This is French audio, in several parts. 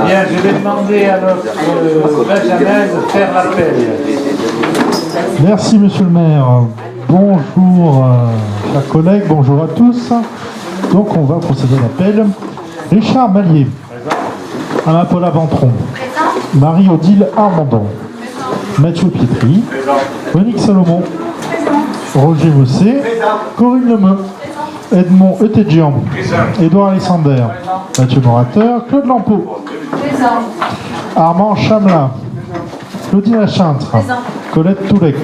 Bien, je vais demander à notre Benjamin de faire l'appel. Merci, monsieur le maire. Bonjour, chers collègues, bonjour à tous. Donc, on va procéder à l'appel. Richard Mallier. Anna-Paula Ventron. Marie-Odile Armandon. Mathieu Pietri. Monique Salomon. Roger Mossé. Corinne Lemeu. Edmond Etégian. Édouard Alexander. Mathieu Morateur. Claude Lampeau. Armand Chamelin. Claudine Lachintre. Colette Toulec.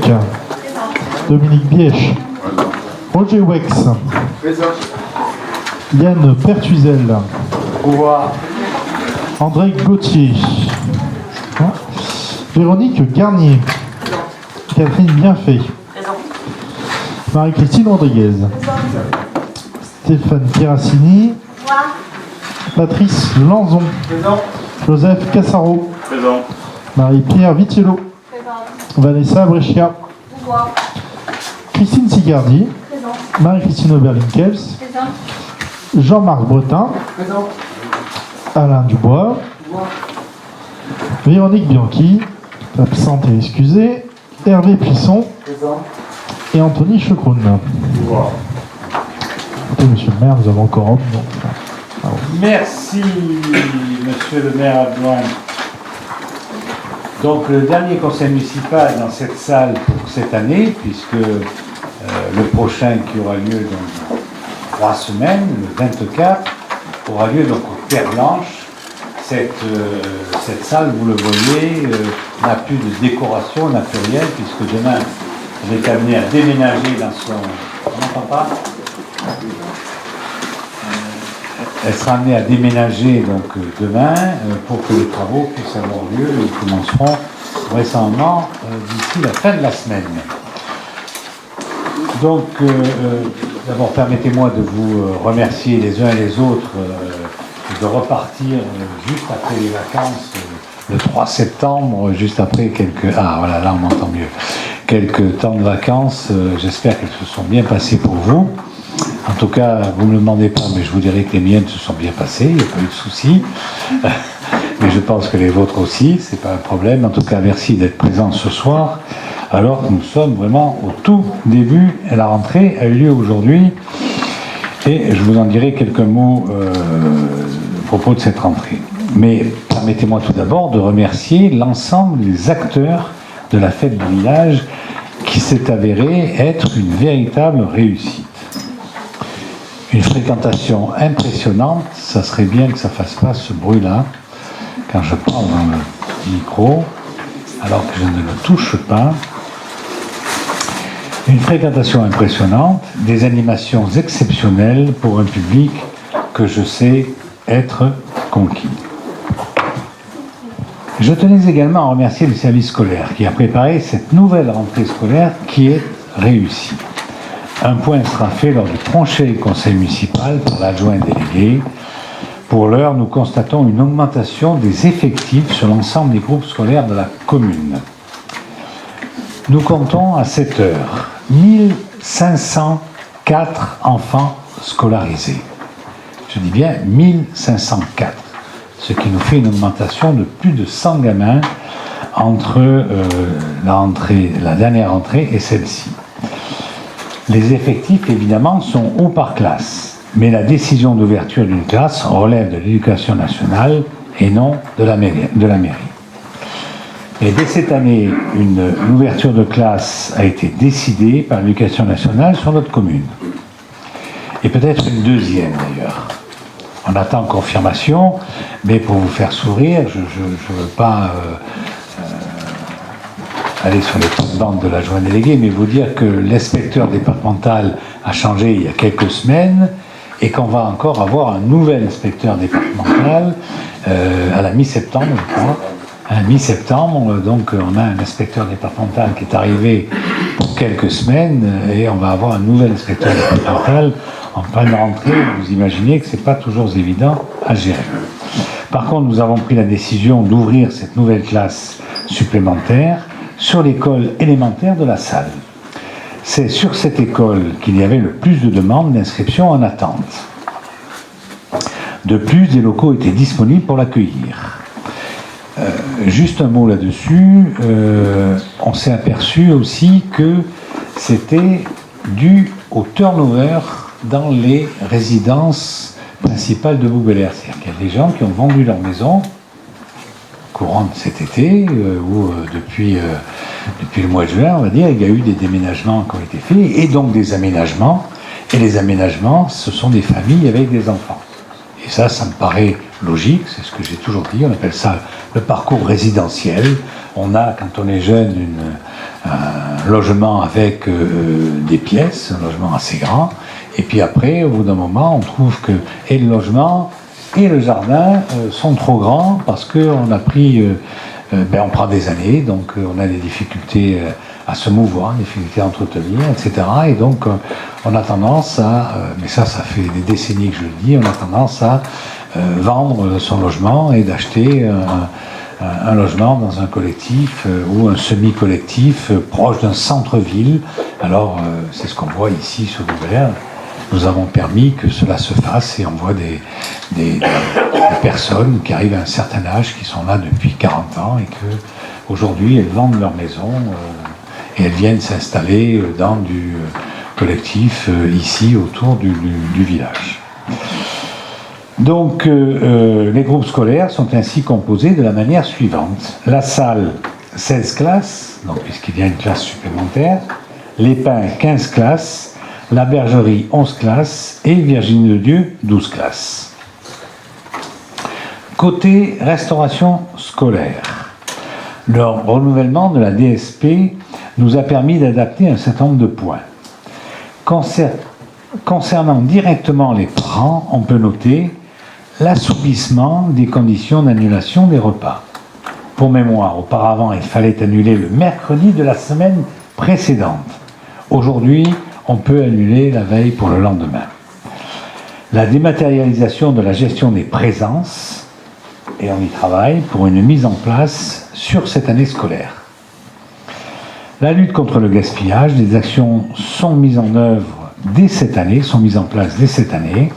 Dominique Bièche. Roger Wex. Yann Pertuzel. André Gauthier. Véronique Garnier. Catherine Bienfait. Marie-Christine Rodriguez. Stéphane Pieracini. Patrice Lanzon. Joseph Cassaro. Marie-Pierre Vitiello. Vanessa Brescia. Christine Sigardi. Marie-Christine Oberlinkels. Jean-Marc Bretin. Alain Dubois. Véronique Bianchi. Absente et excusée. Hervé Plisson. Et Anthony Checroun. Écoutez, monsieur le maire, nous avons encore homme. Merci, monsieur le maire adjoint. Donc, le dernier conseil municipal dans cette salle pour cette année, puisque le prochain qui aura lieu dans 3 semaines, le 24, aura lieu donc aux Terres Blanches. Cette salle, vous le voyez, n'a plus de décoration, n'a plus rien, puisque demain, elle est amenée à déménager dans son... On n'entend pas ? Elle sera amenée à déménager donc demain pour que les travaux puissent avoir lieu. Ils commenceront vraisemblablement d'ici la fin de la semaine. Donc, d'abord, permettez-moi de vous remercier les uns et les autres de repartir juste après les vacances, le 3 septembre, juste après quelques... Ah, voilà, là on m'entend mieux. Quelques temps de vacances, j'espère qu'elles se sont bien passées pour vous. En tout cas, vous ne me le demandez pas, mais je vous dirai que les miennes se sont bien passées, il n'y a pas eu de souci. Mais je pense que les vôtres aussi, c'est pas un problème. En tout cas, merci d'être présents ce soir. Alors que nous sommes vraiment au tout début, et la rentrée a eu lieu aujourd'hui. Et je vous en dirai quelques mots à propos de cette rentrée. Mais permettez-moi tout d'abord de remercier l'ensemble des acteurs de la fête du village qui s'est avérée être une véritable réussite. Une fréquentation impressionnante, ça serait bien que ça ne fasse pas ce bruit-là quand je parle dans le micro, alors que je ne le touche pas. Une fréquentation impressionnante, des animations exceptionnelles pour un public que je sais être conquis. Je tenais également à remercier le service scolaire qui a préparé cette nouvelle rentrée scolaire qui est réussie. Un point sera fait lors du prochain conseil municipal par l'adjoint délégué. Pour l'heure, nous constatons une augmentation des effectifs sur l'ensemble des groupes scolaires de la commune. Nous comptons à cette heure 1504 enfants scolarisés. Je dis bien 1504, ce qui nous fait une augmentation de plus de 100 gamins entre la dernière rentrée et celle-ci. Les effectifs, évidemment, sont hauts par classe, mais la décision d'ouverture d'une classe relève de l'éducation nationale et non de la mairie. Et dès cette année, une ouverture de classe a été décidée par l'éducation nationale sur notre commune. Et peut-être une deuxième, d'ailleurs. On attend confirmation, mais pour vous faire sourire, je ne veux pas... aller sur les plates-bandes de l'adjoint délégué, mais vous dire que l'inspecteur départemental a changé il y a quelques semaines et qu'on va encore avoir un nouvel inspecteur départemental à la mi-septembre, je crois. À mi-septembre, donc on a un inspecteur départemental qui est arrivé pour quelques semaines et on va avoir un nouvel inspecteur départemental en pleine rentrée. Vous imaginez que ce n'est pas toujours évident à gérer. Par contre, nous avons pris la décision d'ouvrir cette nouvelle classe supplémentaire sur l'école élémentaire de la salle. C'est sur cette école qu'il y avait le plus de demandes d'inscription en attente. De plus, des locaux étaient disponibles pour l'accueillir. Juste un mot là-dessus, on s'est aperçu aussi que c'était dû au turnover dans les résidences principales de Bouguer. C'est-à-dire qu'il y a des gens qui ont vendu leur maison courant de cet été, ou depuis le mois de juin, on va dire, il y a eu des déménagements qui ont été faits, et donc des aménagements. Et les aménagements, ce sont des familles avec des enfants. Et ça me paraît logique, c'est ce que j'ai toujours dit, on appelle ça le parcours résidentiel. On a, quand on est jeune, un logement avec des pièces, un logement assez grand, et puis après, au bout d'un moment, on trouve que et le logement et le jardin sont trop grands parce qu'on a pris, on prend des années, donc on a des difficultés à se mouvoir, des difficultés à entretenir, etc. Et donc on a tendance à, mais ça fait des décennies que je le dis, on a tendance à vendre son logement et d'acheter un logement dans un collectif ou un semi-collectif proche d'un centre-ville. Alors c'est ce qu'on voit ici sur Bouguer. Nous avons permis que cela se fasse et on voit des personnes qui arrivent à un certain âge, qui sont là depuis 40 ans et qu'aujourd'hui elles vendent leur maison et elles viennent s'installer dans du collectif ici autour du village. Donc les groupes scolaires sont ainsi composés de la manière suivante. La salle, 16 classes, donc puisqu'il y a une classe supplémentaire, les pins, 15 classes, la bergerie, 11 classes, et Virginie de Dieu, 12 classes. Côté restauration scolaire, le renouvellement de la DSP nous a permis d'adapter un certain nombre de points. Concernant directement les parents, on peut noter l'assouplissement des conditions d'annulation des repas. Pour mémoire, auparavant, il fallait annuler le mercredi de la semaine précédente. Aujourd'hui, on peut annuler la veille pour le lendemain. La dématérialisation de la gestion des présences, et on y travaille pour une mise en place sur cette année scolaire. La lutte contre le gaspillage, des actions sont mises en œuvre dès cette année, sont mises en place dès cette année.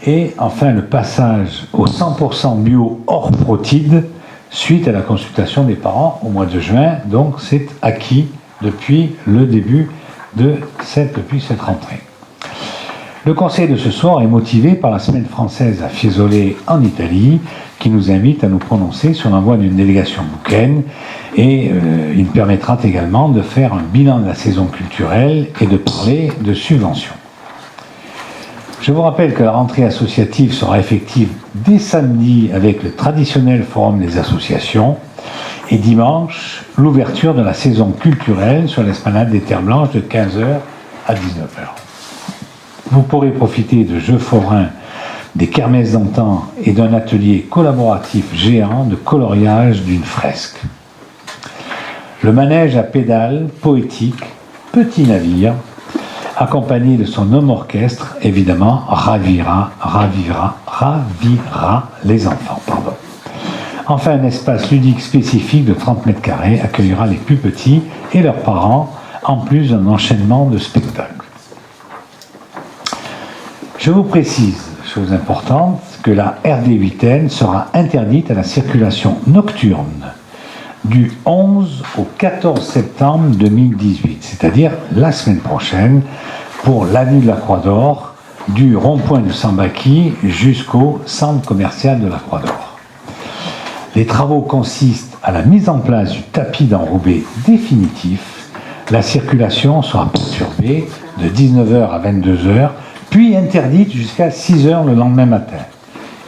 Et enfin, le passage au 100% bio hors protide, suite à la consultation des parents au mois de juin, donc c'est acquis depuis le début depuis cette rentrée. Le conseil de ce soir est motivé par la semaine française à Fiesole en Italie, qui nous invite à nous prononcer sur l'envoi d'une délégation bouquine, et il permettra également de faire un bilan de la saison culturelle et de parler de subventions. Je vous rappelle que la rentrée associative sera effective dès samedi avec le traditionnel forum des associations, et dimanche, l'ouverture de la saison culturelle sur l'esplanade des Terres Blanches de 15h à 19h. Vous pourrez profiter de jeux forains, des kermesses d'antan et d'un atelier collaboratif géant de coloriage d'une fresque. Le manège à pédales poétique, petit navire, accompagné de son homme orchestre, évidemment, ravira les enfants. Enfin, un espace ludique spécifique de 30 mètres carrés accueillera les plus petits et leurs parents, en plus d'un enchaînement de spectacles. Je vous précise, chose importante, que la RD8N sera interdite à la circulation nocturne du 11 au 14 septembre 2018, c'est-à-dire la semaine prochaine, pour l'avenue de la Croix d'Or, du rond-point de Sambaki jusqu'au centre commercial de la Croix d'Or. Les travaux consistent à la mise en place du tapis d'enrobé définitif. La circulation sera perturbée de 19h à 22h, puis interdite jusqu'à 6h le lendemain matin.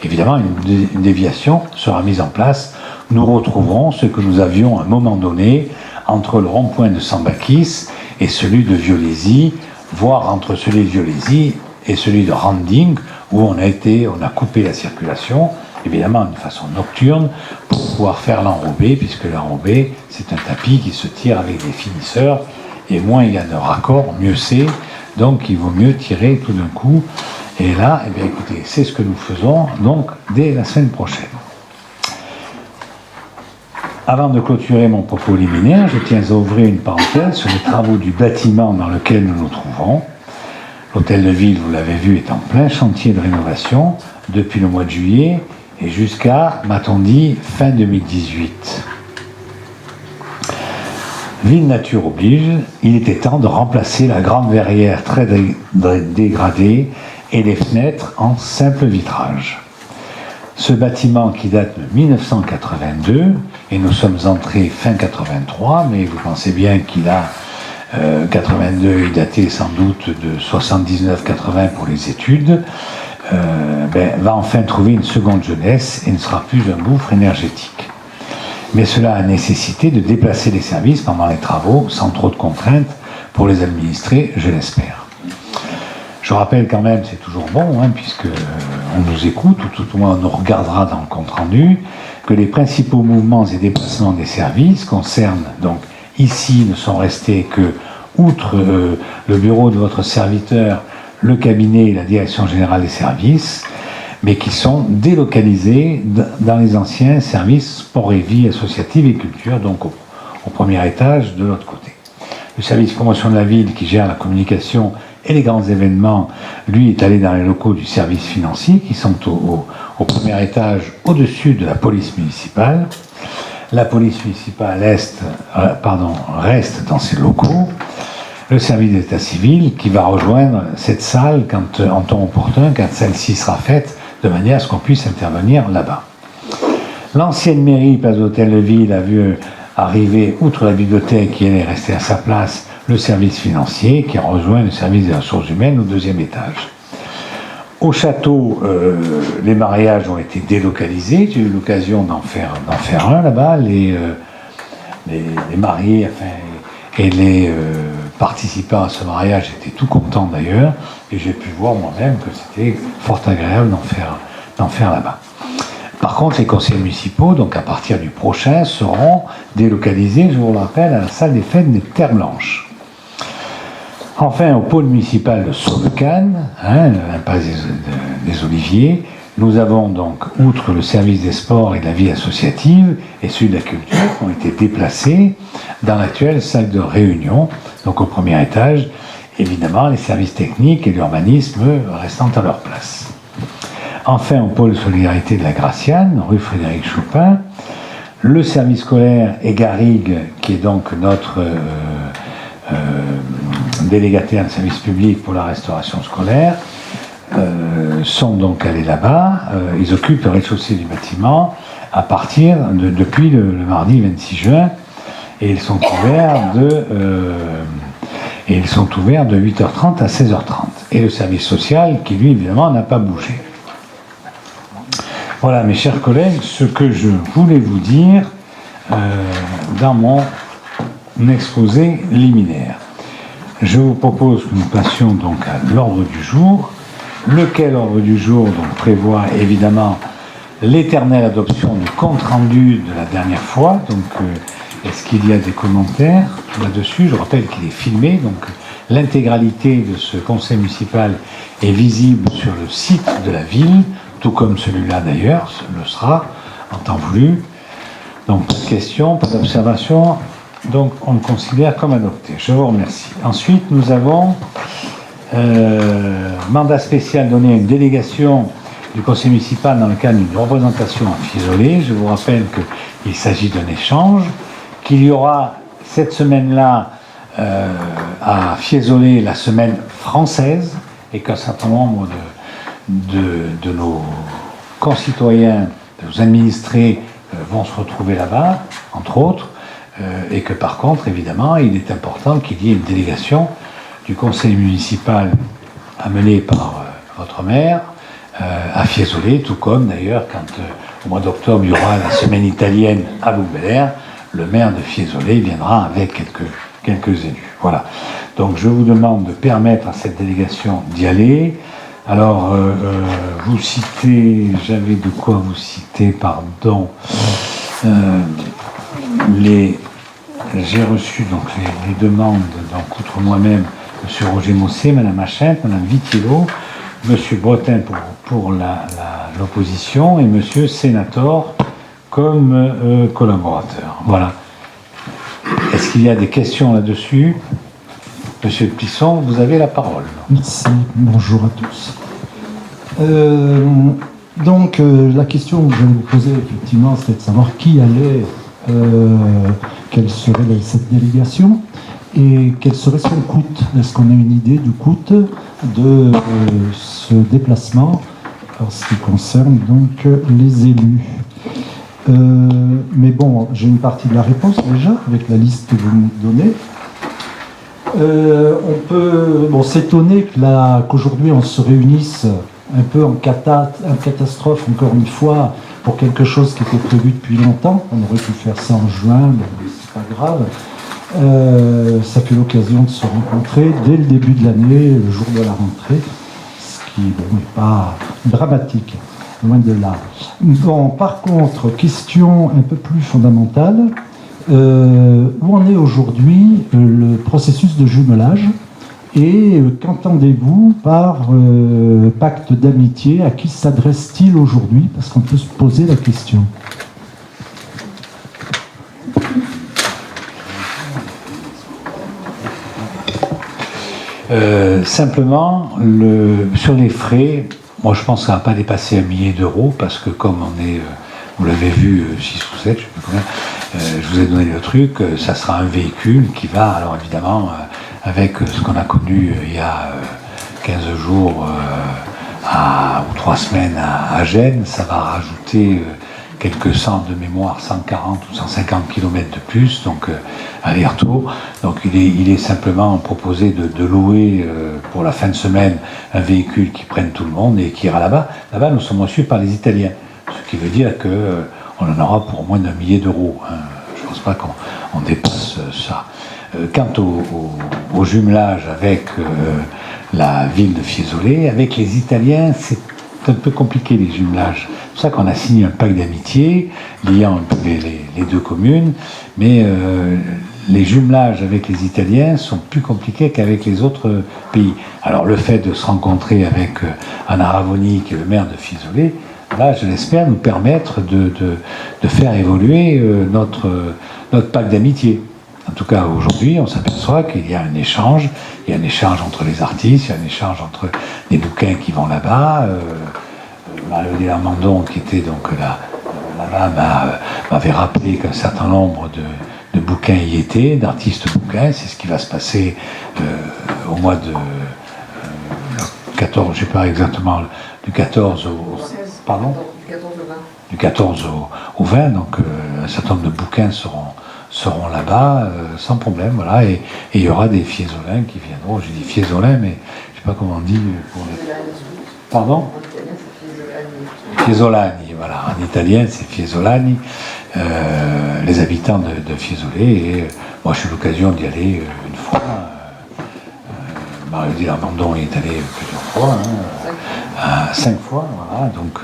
Évidemment, une déviation sera mise en place. Nous retrouverons ce que nous avions à un moment donné entre le rond-point de Sambakis et celui de Violesi, voire entre celui de Violesi et celui de Randing, où on a coupé la circulation, évidemment d'une façon nocturne, pour pouvoir faire l'enrobé, puisque l'enrobé, c'est un tapis qui se tire avec des finisseurs, et moins il y a de raccords, mieux c'est, donc il vaut mieux tirer tout d'un coup. Et là, eh bien, écoutez, c'est ce que nous faisons, donc, dès la semaine prochaine. Avant de clôturer mon propos liminaire, je tiens à ouvrir une parenthèse sur les travaux du bâtiment dans lequel nous nous trouvons. L'hôtel de ville, vous l'avez vu, est en plein chantier de rénovation depuis le mois de juillet, et jusqu'à, m'a-t-on dit, fin 2018. Ville nature oblige, il était temps de remplacer la grande verrière très dégradée et les fenêtres en simple vitrage. Ce bâtiment qui date de 1982, et nous sommes entrés fin 83, mais vous pensez bien qu'il a 82, il datait sans doute de 79-80 pour les études, va enfin trouver une seconde jeunesse et ne sera plus un gouffre énergétique. Mais cela a nécessité de déplacer les services pendant les travaux sans trop de contraintes pour les administrés, je l'espère. Je rappelle quand même, c'est toujours bon, puisque on nous écoute, ou tout au moins on nous regardera dans le compte-rendu, que les principaux mouvements et déplacements des services concernent donc ici ne sont restés que, outre le bureau de votre serviteur, le cabinet et la direction générale des services, mais qui sont délocalisés dans les anciens services sport et vie associative et culture, donc au premier étage de l'autre côté. Le service promotion de la ville qui gère la communication et les grands événements, lui, est allé dans les locaux du service financier qui sont au premier étage au-dessus de la police municipale. La police municipale reste dans ses locaux. Le service d'état civil qui va rejoindre cette salle en temps opportun, quand celle-ci sera faite, de manière à ce qu'on puisse intervenir là-bas. L'ancienne mairie, place d'Hôtel de Ville, a vu arriver, outre la bibliothèque qui est restée à sa place, le service financier qui a rejoint le service des ressources humaines au deuxième étage. Au château, les mariages ont été délocalisés. J'ai eu l'occasion d'en faire un là-bas. Les mariés et les participants à ce mariage étaient tout contents d'ailleurs. Et j'ai pu voir moi-même que c'était fort agréable d'en faire là-bas. Par contre, les conseils municipaux, donc à partir du prochain, seront délocalisés, je vous le rappelle, à la salle des fêtes des Terres Blanches. Enfin, au pôle municipal de Sauvecannes, l'impasse des Oliviers, nous avons donc, outre le service des sports et de la vie associative et celui de la culture, qui ont été déplacés dans l'actuelle salle de réunion, donc au premier étage, évidemment les services techniques et l'urbanisme restant à leur place. Enfin, au pôle solidarité de la Graciane, rue Frédéric Chopin, le service scolaire et Garrigue, qui est donc notre délégataire de service public pour la restauration scolaire, sont donc allés là-bas. Ils occupent le rez-de-chaussée du bâtiment depuis le mardi 26 juin et ils sont ouverts de 8h30 à 16h30. Et le service social qui, lui, évidemment, n'a pas bougé. Voilà, mes chers collègues, ce que je voulais vous dire dans mon exposé liminaire. Je vous propose que nous passions donc à l'ordre du jour, lequel ordre du jour donc prévoit évidemment l'éternelle adoption du compte-rendu de la dernière fois. Donc, est-ce qu'il y a des commentaires là-dessus? Je rappelle qu'il est filmé, donc l'intégralité de ce conseil municipal est visible sur le site de la ville, tout comme celui-là d'ailleurs, le sera en temps voulu. Donc, pas de questions, pas d'observations. Donc, on le considère comme adopté. Je vous remercie. Ensuite, nous avons mandat spécial donné à une délégation du conseil municipal dans le cadre d'une représentation à Fiesole. Je vous rappelle qu'il s'agit d'un échange, qu'il y aura cette semaine-là à Fiesole la semaine française et qu'un certain nombre de nos concitoyens, de nos administrés vont se retrouver là-bas, entre autres. Et que par contre, évidemment, il est important qu'il y ait une délégation du conseil municipal amenée par votre maire à Fiesole, tout comme d'ailleurs quand au mois d'octobre il y aura la semaine italienne à Loup-Belair, le maire de Fiesole viendra avec quelques élus. Voilà. Donc je vous demande de permettre à cette délégation d'y aller. Alors, vous citez, j'avais de quoi vous citer, pardon. J'ai reçu donc les demandes, donc outre moi-même, M. Roger Mossé, Mme Achette, Mme Vitiello, M. Bretin pour l'opposition et M. Sénator comme collaborateur. Voilà. Est-ce qu'il y a des questions là-dessus? Monsieur Plisson, vous avez la parole. Merci, bonjour à tous. Donc la question que je vais vous poser effectivement, c'est de savoir qui allait, quelle serait cette délégation et quel serait son coût. Est-ce qu'on a une idée du coût de ce déplacement en ce qui concerne donc les élus? Mais bon, j'ai une partie de la réponse déjà avec la liste que vous nous donnez. On peut s'étonner qu'aujourd'hui on se réunisse un peu en catastrophe, encore une fois, pour quelque chose qui était prévu depuis longtemps. On aurait pu faire ça en juin, mais c'est pas grave. Ça fait l'occasion de se rencontrer dès le début de l'année, le jour de la rentrée, ce qui n'est pas dramatique, loin de là. Bon, par contre, question un peu plus fondamentale, où en est aujourd'hui le processus de jumelage et qu'entendez-vous par pacte d'amitié? À qui s'adresse-t-il aujourd'hui? Parce qu'on peut se poser la question. Simplement, sur les frais, moi je pense que ça ne va pas dépasser 1 millier d'euros parce que comme on est, vous l'avez vu, 6 ou 7, je ne sais plus combien, je vous ai donné le truc, ça sera un véhicule qui va, alors évidemment, avec ce qu'on a connu il y a 15 jours ou 3 semaines à Gênes, ça va rajouter quelques cent de mémoire, 140 ou 150 km de plus, donc aller-retour. Donc il est simplement proposé de louer pour la fin de semaine un véhicule qui prenne tout le monde et qui ira là-bas. Là-bas, nous sommes reçus par les Italiens, ce qui veut dire qu'on en aura pour moins d'1 millier d'euros. Hein. Je ne pense pas qu'on dépasse ça. Quant au jumelage avec la ville de Fiesole, avec les Italiens, c'est un peu compliqué les jumelages. C'est pour ça qu'on a signé un pacte d'amitié liant un peu les deux communes, mais les jumelages avec les Italiens sont plus compliqués qu'avec les autres pays. Alors le fait de se rencontrer avec Anna Ravoni, qui est le maire de Fiesole, là, je l'espère, nous permettre de faire évoluer notre pacte d'amitié. En tout cas, aujourd'hui, on s'aperçoit qu'il y a un échange. Il y a un échange entre les artistes, il y a un échange entre les bouquins qui vont là-bas. Marie-Odile Armandon, qui était donc là-bas, m'avait rappelé qu'un certain nombre de bouquins y étaient, d'artistes bouquins. C'est ce qui va se passer au mois de 14, je ne sais pas exactement, du 14 au... Pardon ? Du 14 au 20, donc un certain nombre de bouquins seront là-bas sans problème, voilà, et il y aura des Fiesolins qui viendront. J'ai dit Fiesolins, mais je ne sais pas comment on dit pour les... Pardon ? Fiesolani, voilà, en italien c'est Fiesolani, les habitants de Fiesole, et moi j'ai eu l'occasion d'y aller une fois. Marie-Odile Armandon est allée plusieurs fois, 5 fois, voilà, donc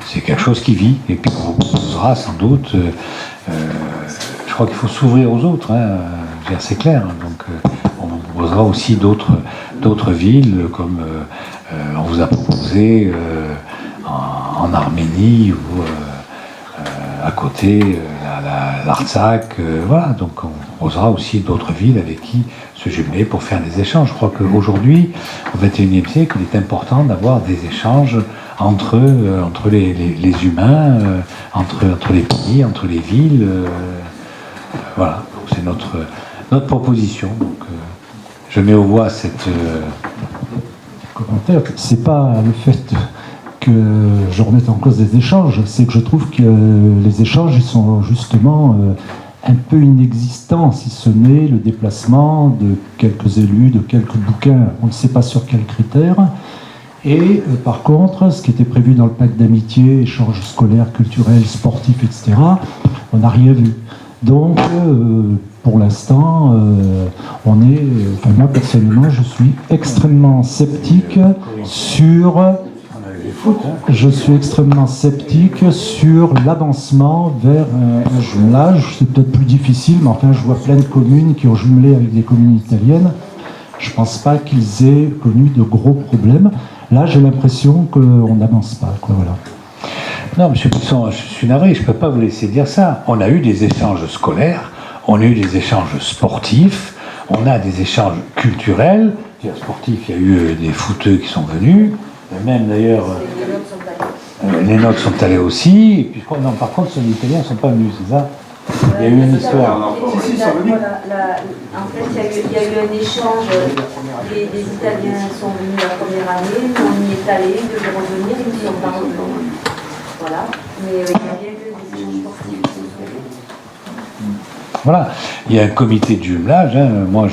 c'est quelque chose qui vit, et puis on proposera sans doute. Je crois qu'il faut s'ouvrir aux autres, c'est clair. Donc on vous proposera aussi d'autres villes, comme on vous a proposé en Arménie ou à côté, l'Artsakh. Voilà, donc on proposera aussi d'autres villes avec qui se jumeler pour faire des échanges. Je crois qu'aujourd'hui, au XXIe siècle, il est important d'avoir des échanges entre les humains, entre les pays, entre les villes. Voilà, c'est notre proposition. Donc, je mets aux voix cette commentaire. C'est pas le fait que je remette en cause des échanges, c'est que je trouve que les échanges ils sont justement un peu inexistants, si ce n'est le déplacement de quelques élus, de quelques bouquins. On ne sait pas sur quels critères. Et par contre, ce qui était prévu dans le pacte d'amitié, échanges scolaires, culturels, sportifs, etc., on n'a rien vu. Donc, pour l'instant, moi personnellement, je suis extrêmement sceptique sur l'avancement vers un jumelage. C'est peut-être plus difficile, mais enfin, je vois plein de communes qui ont jumelé avec des communes italiennes. Je ne pense pas qu'ils aient connu de gros problèmes. Là, j'ai l'impression qu'on n'avance pas, quoi, voilà. Non, M. Puisson, je suis navré, je ne peux pas vous laisser dire ça. On a eu des échanges scolaires, on a eu des échanges sportifs, on a des échanges culturels. Sportifs, il y a eu des footeux qui sont venus, même d'ailleurs... Les nôtres sont allés aussi. Et puis, non, par contre, ceux italiens ne sont pas venus, c'est ça? Il y a eu une histoire. Si, ils sont venus. En fait, il y a eu un échange. Les Italiens sont venus la première année, nous on y est allés, ils devaient revenir, ils ne sont pas revenus. Voilà. Mais il y a bien eu des échanges sportifs. Voilà. Il y a un comité de jumelage. Moi,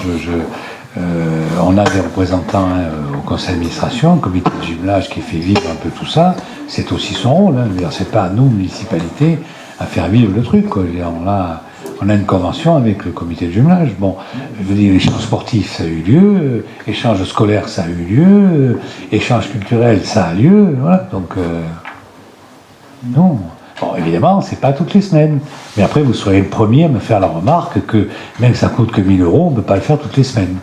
on a des représentants au conseil d'administration, un comité de jumelage qui fait vivre un peu tout ça. C'est aussi son rôle. C'est pas à nous, municipalité, à faire vivre le truc, quoi. On a une convention avec le comité de jumelage. Bon, je veux dire, échange sportif, ça a eu lieu, échange scolaire, ça a eu lieu, échange culturel, ça a lieu, voilà. Donc, non. Bon, évidemment, c'est pas toutes les semaines. Mais après, vous serez le premier à me faire la remarque que, même que ça coûte que 1 000 €, on ne peut pas le faire toutes les semaines.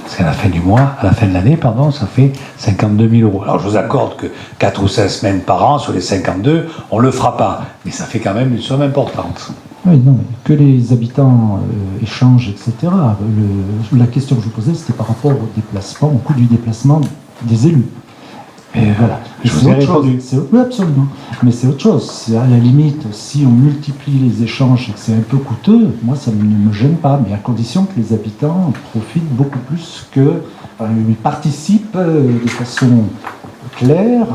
Parce qu'à la fin du mois, à la fin de l'année, pardon, ça fait 52 000 €. Alors je vous accorde que 4 ou 5 semaines par an, sur les 52, on ne le fera pas. Mais ça fait quand même une somme importante. Oui, non, mais que les habitants échangent, etc. La question que je vous posais, c'était par rapport au déplacement, au coût du déplacement des élus. Et voilà. Je vous ai répondu. Oui, absolument. Mais c'est autre chose. C'est à la limite, si on multiplie les échanges et que c'est un peu coûteux, moi, ça ne me gêne pas, mais à condition que les habitants profitent beaucoup plus ils participent de façon claire,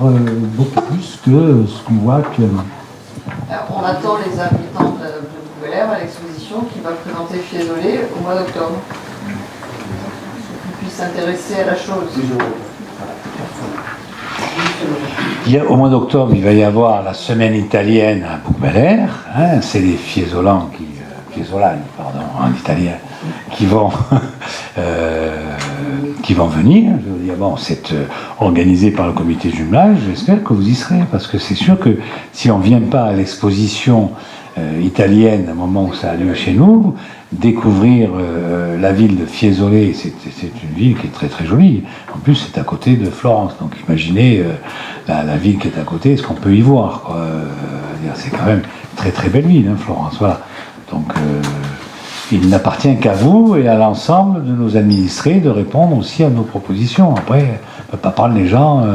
beaucoup plus que ce qu'on voit actuellement. Alors, on attend les habitants de Bouc-Bel-Air à l'exposition qui va présenter Fiesole au mois d'octobre. Pour qu'ils puissent s'intéresser à la chose. Au mois d'octobre, il va y avoir la semaine italienne à Bouc-Bel-Air. C'est les Fiesolani, en italien, qui vont venir. Je veux dire, bon, c'est organisé par le comité de jumelage. J'espère que vous y serez, parce que c'est sûr que si on ne vient pas à l'exposition italienne, à un moment où ça a lieu chez nous, découvrir la ville de Fiesole, c'est une ville qui est très très jolie. En plus, c'est à côté de Florence. Donc imaginez la ville qui est à côté, est-ce qu'on peut y voir, quoi. C'est quand même une très très belle ville, Florence. Voilà. Donc il n'appartient qu'à vous et à l'ensemble de nos administrés de répondre aussi à nos propositions. Après, on ne peut pas prendre les gens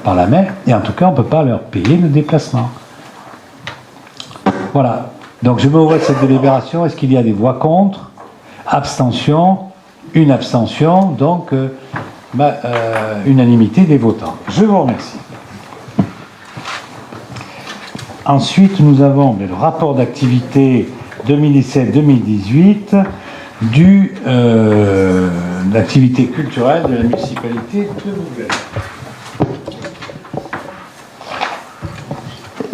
par la main, et en tout cas, on ne peut pas leur payer le déplacement. Voilà. Donc je m'ouvre cette délibération. Est-ce qu'il y a des voix contre? Abstention? Une abstention. Donc unanimité des votants. Je vous remercie. Ensuite, nous avons le rapport d'activité 2017-2018 de l'activité culturelle de la municipalité de Bouc-Bel-Air.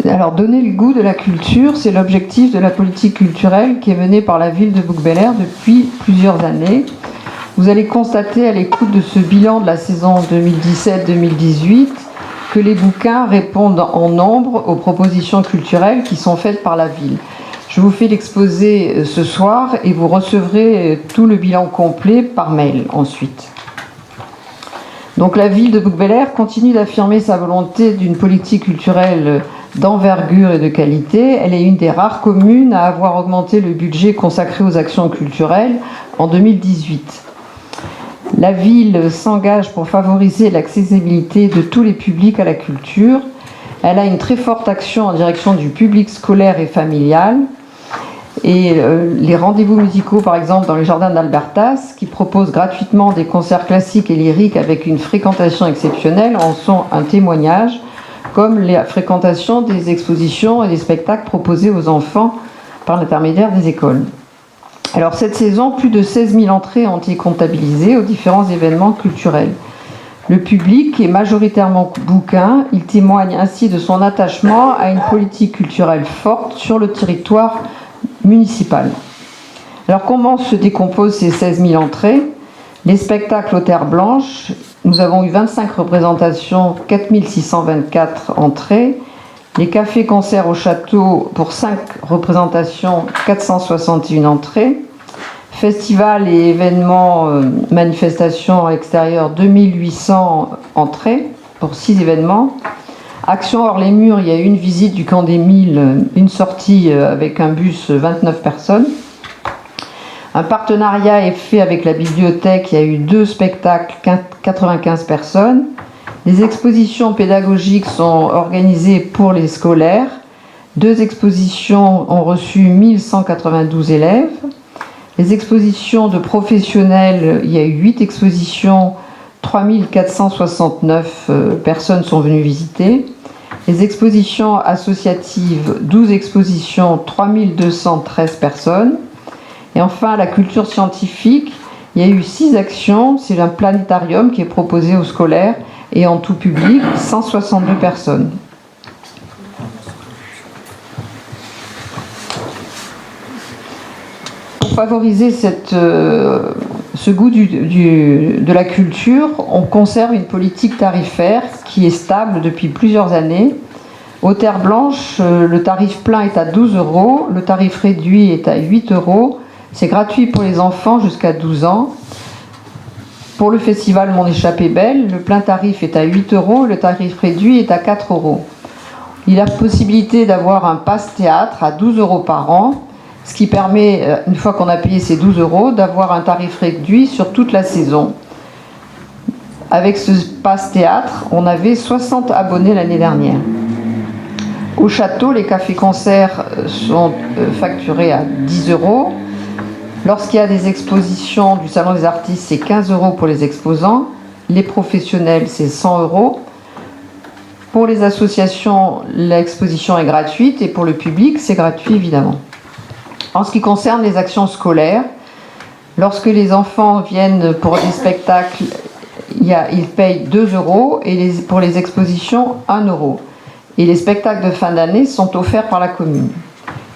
Alors, donner le goût de la culture, c'est l'objectif de la politique culturelle qui est menée par la ville de Bouc-Bel-Air depuis plusieurs années. Vous allez constater à l'écoute de ce bilan de la saison 2017-2018 que les bouquins répondent en nombre aux propositions culturelles qui sont faites par la ville. Je vous fais l'exposé ce soir et vous recevrez tout le bilan complet par mail ensuite. Donc la ville de Bouc-Bel-Air continue d'affirmer sa volonté d'une politique culturelle d'envergure et de qualité. Elle est une des rares communes à avoir augmenté le budget consacré aux actions culturelles en 2018. La ville s'engage pour favoriser l'accessibilité de tous les publics à la culture. Elle a une très forte action en direction du public scolaire et familial. Et les rendez-vous musicaux, par exemple, dans les jardins d'Albertas, qui proposent gratuitement des concerts classiques et lyriques avec une fréquentation exceptionnelle, en sont un témoignage, comme la fréquentation des expositions et des spectacles proposés aux enfants par l'intermédiaire des écoles. Alors cette saison, plus de 16 000 entrées ont été comptabilisées aux différents événements culturels. Le public est majoritairement bouquin, il témoigne ainsi de son attachement à une politique culturelle forte sur le territoire municipal. Alors comment se décomposent ces 16 000 entrées? Les spectacles aux terres blanches, nous avons eu 25 représentations, 4 624 entrées. Les cafés-concerts au château, pour 5 représentations, 461 entrées. Festivals et événements, manifestations extérieures, 2800 entrées pour 6 événements. Action hors les murs, il y a eu une visite du camp des Milles, une sortie avec un bus, 29 personnes. Un partenariat est fait avec la bibliothèque, il y a eu 2 spectacles, 95 personnes. Les expositions pédagogiques sont organisées pour les scolaires. 2 expositions ont reçu 1192 élèves. Les expositions de professionnels, il y a eu 8 expositions, 3469 personnes sont venues visiter. Les expositions associatives, 12 expositions, 3213 personnes. Et enfin, la culture scientifique, il y a eu 6 actions. C'est un planétarium qui est proposé aux scolaires et en tout public, 162 personnes. Pour favoriser ce goût de la culture, on conserve une politique tarifaire qui est stable depuis plusieurs années. Aux Terres Blanches, le tarif plein est à 12 €, le tarif réduit est à 8 €. C'est gratuit pour les enfants jusqu'à 12 ans. Pour le festival Mon Échappée Belle, le plein tarif est à 8 €, le tarif réduit est à 4 €. Il a la possibilité d'avoir un passe-théâtre à 12 € par an, ce qui permet, une fois qu'on a payé ces 12 €, d'avoir un tarif réduit sur toute la saison. Avec ce passe-théâtre, on avait 60 abonnés l'année dernière. Au château, les cafés-concerts sont facturés à 10 €. Lorsqu'il y a des expositions du Salon des artistes, c'est 15 € pour les exposants. Les professionnels, c'est 100 €. Pour les associations, l'exposition est gratuite et pour le public, c'est gratuit évidemment. En ce qui concerne les actions scolaires, lorsque les enfants viennent pour des spectacles, ils payent 2 € et pour les expositions, 1 €. Et les spectacles de fin d'année sont offerts par la commune.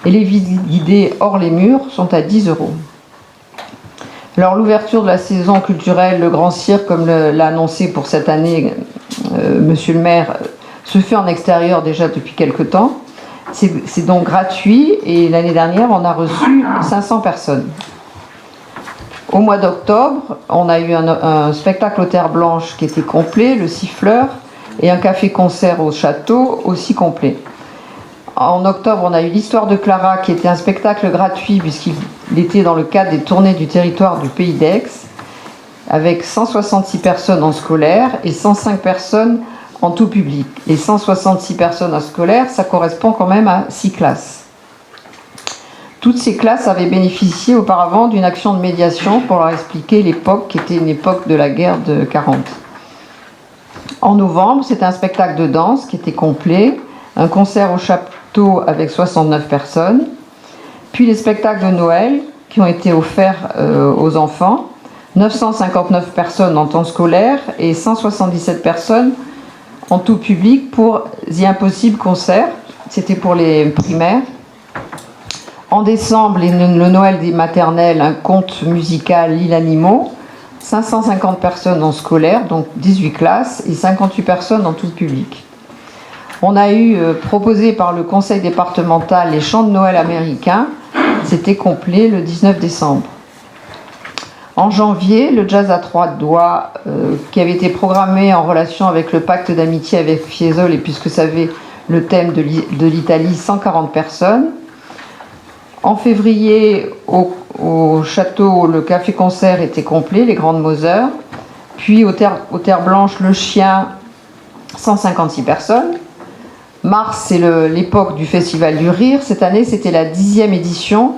Et les visites guidées hors les murs sont à 10 €. Alors l'ouverture de la saison culturelle, le Grand Cirque, comme l'a annoncé pour cette année Monsieur le maire, se fait en extérieur déjà depuis quelque temps. C'est donc gratuit et l'année dernière, on a reçu 500 personnes. Au mois d'octobre, on a eu un spectacle aux Terres Blanches qui était complet, le Siffleur, et un café-concert au château aussi complet. En octobre, on a eu l'Histoire de Clara qui était un spectacle gratuit puisqu'il était dans le cadre des tournées du territoire du Pays d'Aix, avec 166 personnes en scolaire et 105 personnes en tout public. Les 166 personnes en scolaire, ça correspond quand même à 6 classes. Toutes ces classes avaient bénéficié auparavant d'une action de médiation pour leur expliquer l'époque qui était une époque de la guerre de 40. En novembre, c'était un spectacle de danse qui était complet, un concert au château avec 69 personnes, puis les spectacles de Noël qui ont été offerts aux enfants, 959 personnes en temps scolaire et 177 personnes en tout public pour The Impossible Concert, c'était pour les primaires. En décembre, le Noël des maternelles, un conte musical L'île Animaux, 550 personnes en scolaire, donc 18 classes, et 58 personnes en tout public. On a eu, proposé par le conseil départemental, les chants de Noël américains, c'était complet le 19 décembre. En janvier, le jazz à 3 doigts, qui avait été programmé en relation avec le pacte d'amitié avec Fiesole, et puisque ça avait le thème de l'Italie, 140 personnes. En février, au château, le café-concert était complet, les Grandes Moseurs. Puis aux Terres Blanches, le Chien, 156 personnes. Mars, c'est l'époque du Festival du Rire. Cette année, c'était la 10e édition.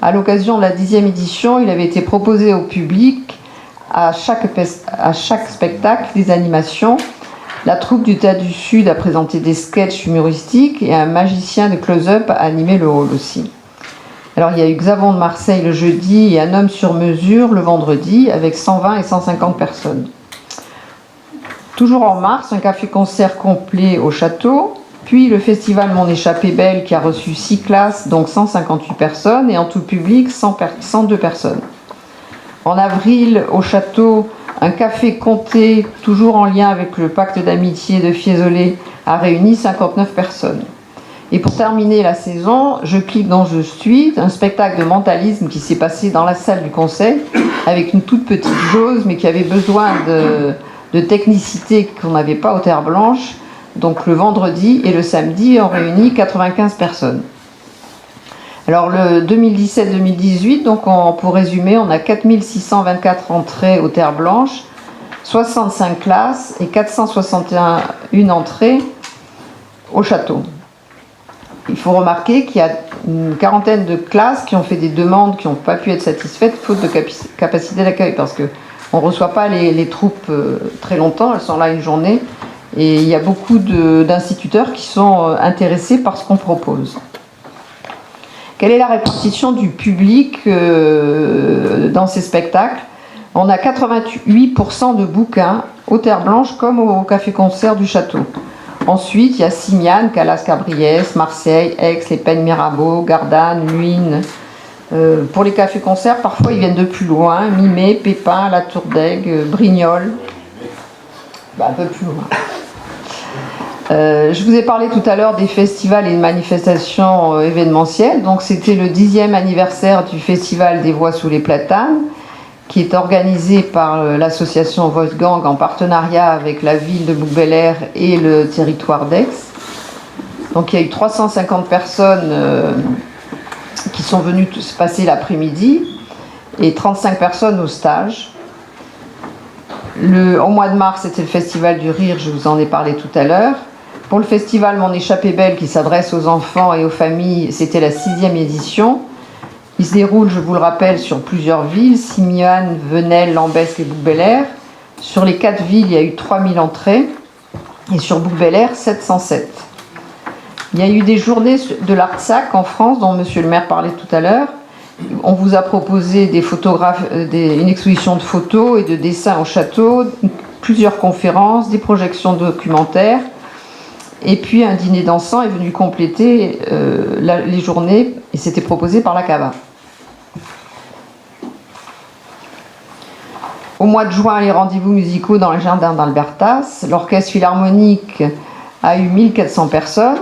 À l'occasion de la 10e édition, il avait été proposé au public, à chaque spectacle, des animations. La troupe du Théâtre du Sud a présenté des sketchs humoristiques et un magicien de close-up a animé le hall aussi. Alors il y a eu Xavon de Marseille le jeudi et Un homme sur mesure le vendredi avec 120 et 150 personnes. Toujours en mars, un café-concert complet au château, puis le festival Mon Échappée Belle qui a reçu 6 classes, donc 158 personnes, et en tout public 102 personnes. En avril, au château, un café comté, toujours en lien avec le pacte d'amitié de Fiesole, a réuni 59 personnes. Et pour terminer la saison, Je clique dans Je suis, un spectacle de mentalisme qui s'est passé dans la salle du conseil avec une toute petite jauge mais qui avait besoin de technicité qu'on n'avait pas aux Terres Blanches. Donc le vendredi et le samedi, on réunit 95 personnes. Alors le 2017-2018, donc pour résumer, on a 4624 entrées aux Terres Blanches, 65 classes et 461 entrées au château. Il faut remarquer qu'il y a une quarantaine de classes qui ont fait des demandes qui n'ont pas pu être satisfaites faute de capacité d'accueil, parce qu'on ne reçoit pas les troupes très longtemps, elles sont là une journée, et il y a beaucoup d'instituteurs qui sont intéressés par ce qu'on propose. Quelle est la répartition du public dans ces spectacles? On a 88% de bouquins au Terre Blanche comme au café-concert du château. Ensuite, il y a Simiane, Calas-Cabriès, Marseille, Aix, Les Pennes Mirabeau, Gardanne, Luynes. Pour les cafés-concerts, parfois ils viennent de plus loin, Mimé, Pépin, La Tour d'Aigle, Brignoles, un peu plus loin. Je vous ai parlé tout à l'heure des festivals et des manifestations événementielles. Donc c'était le 10e anniversaire du Festival des Voix sous les Platanes, qui est organisé par l'association Wolfgang en partenariat avec la ville de Bouc-Bel-Air et le territoire d'Aix. Donc il y a eu 350 personnes qui sont venues se passer l'après-midi et 35 personnes au stage. Au mois de mars, c'était le Festival du Rire, je vous en ai parlé tout à l'heure. Pour le festival Mon Échappée Belle, qui s'adresse aux enfants et aux familles, c'était la 6e édition. Il se déroule, je vous le rappelle, sur plusieurs villes, Simiane, Venelle, Lambesc et Bouc-Bel-Air. Sur les 4 villes, il y a eu 3000 entrées et sur Bouc-Bel-Air, 707. Il y a eu des journées de l'Artsac en France, dont monsieur le maire parlait tout à l'heure. On vous a proposé une exposition de photos et de dessins au château, plusieurs conférences, des projections documentaires. Et puis un dîner dansant est venu compléter les journées et c'était proposé par la CAVA. Au mois de juin, les rendez-vous musicaux dans les jardins d'Albertas. L'orchestre philharmonique a eu 1400 personnes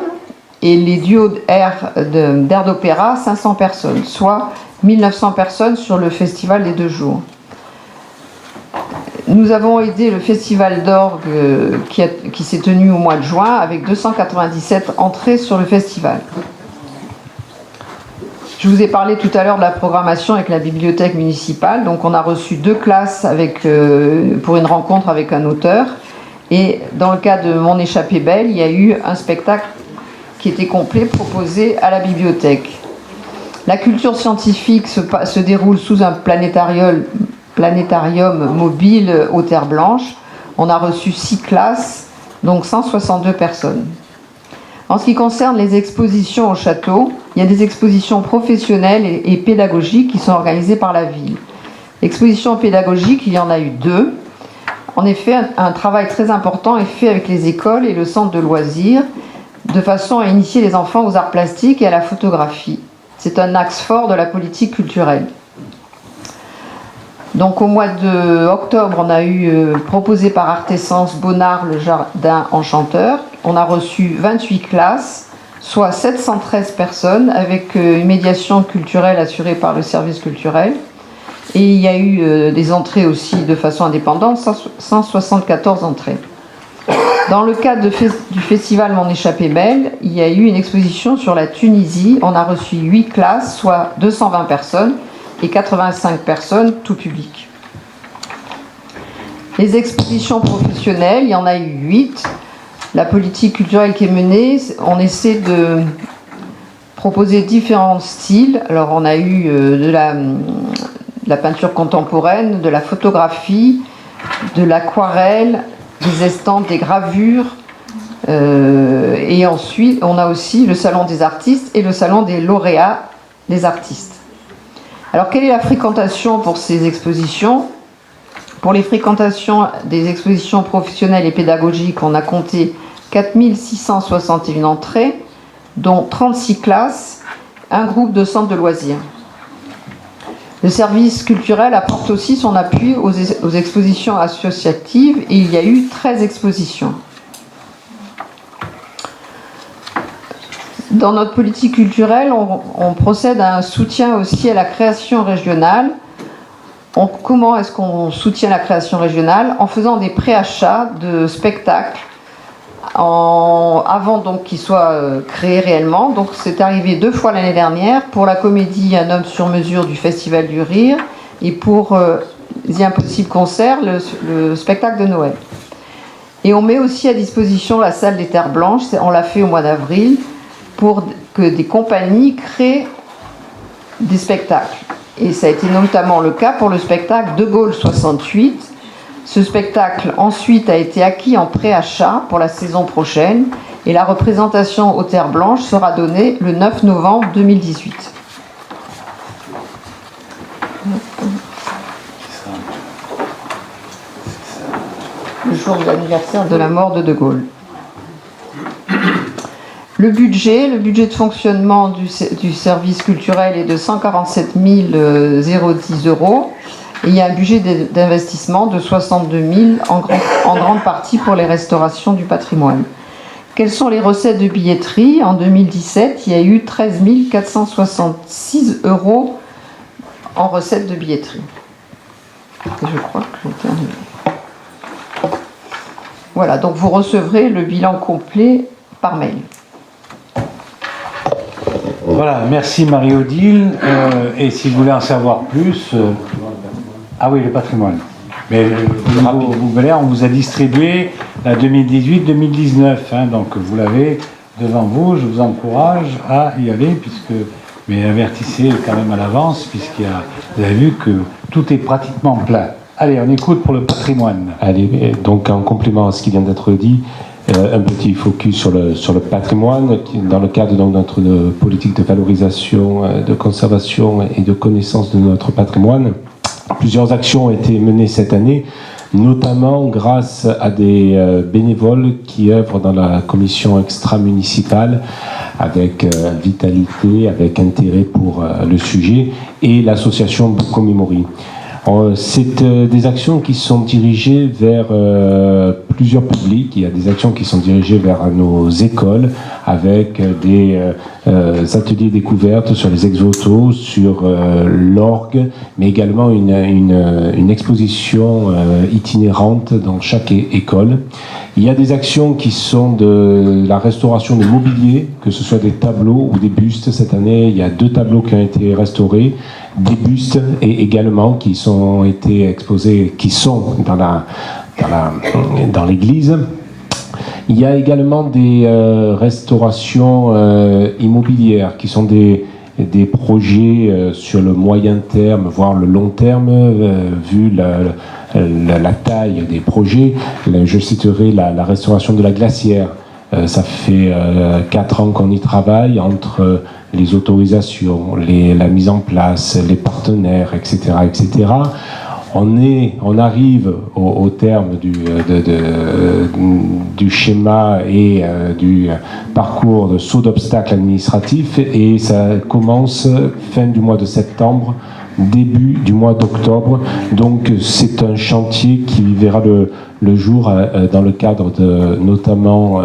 et les duos d'air d'opéra 500 personnes, soit 1900 personnes sur le festival des 2 jours. Nous avons aidé le festival d'orgue qui s'est tenu au mois de juin avec 297 entrées sur le festival. Je vous ai parlé tout à l'heure de la programmation avec la bibliothèque municipale. Donc on a reçu 2 classes pour une rencontre avec un auteur. Et dans le cas de Mon Échappée Belle, il y a eu un spectacle qui était complet proposé à la bibliothèque. La culture scientifique se déroule sous un planétarium mobile aux Terres Blanches. On a reçu 6 classes, donc 162 personnes. En ce qui concerne les expositions au château, il y a des expositions professionnelles et pédagogiques qui sont organisées par la ville. Expositions pédagogiques, il y en a eu 2. En effet, un travail très important est fait avec les écoles et le centre de loisirs, de façon à initier les enfants aux arts plastiques et à la photographie. C'est un axe fort de la politique culturelle. Donc au mois d'octobre, on a eu proposé par Artessence Bonnard le jardin enchanteur. On a reçu 28 classes, soit 713 personnes, avec une médiation culturelle assurée par le service culturel. Et il y a eu des entrées aussi de façon indépendante, 174 entrées. Dans le cadre du festival Mon Échappée Belle, il y a eu une exposition sur la Tunisie. On a reçu 8 classes, soit 220 personnes, et 85 personnes, tout public. Les expositions professionnelles, il y en a eu 8. La politique culturelle qui est menée, on essaie de proposer différents styles. Alors on a eu de la peinture contemporaine, de la photographie, de l'aquarelle, des estampes, des gravures. Et ensuite, on a aussi le salon des artistes et le salon des lauréats des artistes. Alors, quelle est la fréquentation pour ces expositions? Pour les fréquentations des expositions professionnelles et pédagogiques, on a compté 4661 entrées, dont 36 classes, un groupe de centres de loisirs. Le service culturel apporte aussi son appui aux expositions associatives et il y a eu 13 expositions. Dans notre politique culturelle, on procède à un soutien aussi à la création régionale. Comment est-ce qu'on soutient la création régionale? En faisant des préachats de spectacles avant donc qu'ils soient créés réellement. Donc c'est arrivé 2 fois l'année dernière pour la comédie Un homme sur mesure du Festival du Rire et pour The Impossible Concert, le spectacle de Noël. Et on met aussi à disposition la salle des Terres Blanches, on l'a fait au mois d'avril, pour que des compagnies créent des spectacles. Et ça a été notamment le cas pour le spectacle De Gaulle 68. Ce spectacle ensuite a été acquis en préachat pour la saison prochaine et la représentation aux Terres Blanches sera donnée le 9 novembre 2018. Le jour de l'anniversaire de la mort de Gaulle. Le budget de fonctionnement du service culturel est de 147 010 €. Et il y a un budget d'investissement de 62 000 en grande partie pour les restaurations du patrimoine. Quelles sont les recettes de billetterie? En 2017, il y a eu 13 466 € en recettes de billetterie. Et je crois que j'ai terminé. Voilà, donc vous recevrez le bilan complet par mail. Voilà, merci Marie-Odile. Et si vous voulez en savoir plus... Ah oui, le patrimoine. Mais au niveau Bouc-Bel-Air, on vous a distribué la 2018-2019. Hein, donc vous l'avez devant vous. Je vous encourage à y aller, mais avertissez quand même à l'avance, vous avez vu que tout est pratiquement plein. Allez, on écoute pour le patrimoine. Allez, donc en complément à ce qui vient d'être dit, un petit focus sur le patrimoine, dans le cadre de notre politique de valorisation, de conservation et de connaissance de notre patrimoine. Plusieurs actions ont été menées cette année, notamment grâce à des bénévoles qui œuvrent dans la commission extra-municipale avec vitalité, avec intérêt pour le sujet, et l'association Boucau Memory. C'est des actions qui sont dirigées vers plusieurs publics. Il y a des actions qui sont dirigées vers nos écoles avec des ateliers découvertes sur les ex-voto, sur l'orgue, mais également une exposition itinérante dans chaque école. Il y a des actions qui sont de la restauration de mobilier, que ce soit des tableaux ou des bustes. Cette année, il y a 2 tableaux qui ont été restaurés, des bustes et également qui ont été exposés, qui sont dans l'église. Il y a également des restaurations immobilières qui sont des projets sur le moyen terme, voire le long terme, vu la taille des projets. Je citerai la restauration de la glacière. Ça fait 4 ans qu'on y travaille, entre les autorisations, la mise en place, les partenaires, etc., etc. On arrive au terme du schéma et du parcours de saut d'obstacles administratifs, et ça commence fin du mois de septembre, début du mois d'octobre. Donc c'est un chantier qui verra le jour dans le cadre notamment